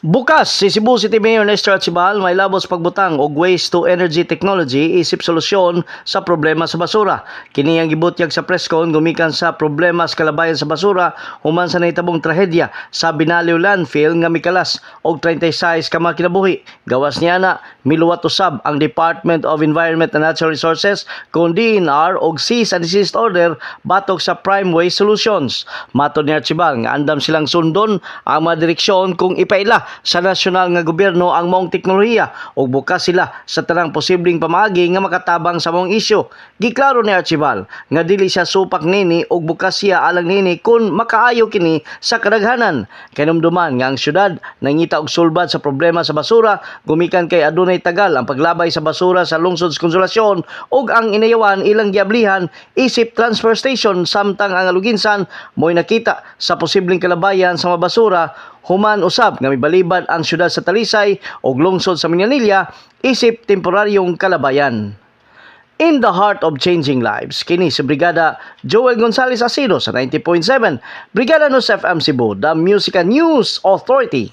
Bukas, si Cebu City Mayor Nestor Atsibal may labos pagbutang og waste to energy technology isip solusyon sa problema sa basura. Kini ang gibutyag sa presscon gumikan sa problema sa kalabayan sa basura human sa nahitabong trahedya sa Binaliw landfill nga mikalas og 36 ka mga kinabuhi. Gawas niya na miluwat usab ang Department of Environment and Natural Resources kun DNR og cease and desist order batok sa Prime Waste Solutions. Matod ni Atsibal nga andam silang sundon ang mga direksyon kung ipaila sa nasyonal nga gobyerno ang maong teknolohiya ug bukas sila sa tanang posibleng pamaagi nga makatabang sa maong isyu. Giklaro ni Atsibal nga dili siya supak nini ug bukas siya alang nini kun makaayo kini sa kadaghanan. Kinumduman nga ang syudad nangita og sulbad sa problema sa basura gumikan kay adunay tagal ang paglabay sa basura sa lungsod sa Konsolasyon ug ang inayawan ilang giablihan isip transfer station samtang ang aluginsan mo'y nakita sa posibleng kalabayan sa mga basura human usab nga mibalibad ang syudad sa Talisay ug lungsod sa Mindanilla isip temporaryong kalabayan. In the heart of changing lives, kini si Brigada Joel Gonzales Asido sa 90.7, Brigada News FM Cebu, the Music and News Authority.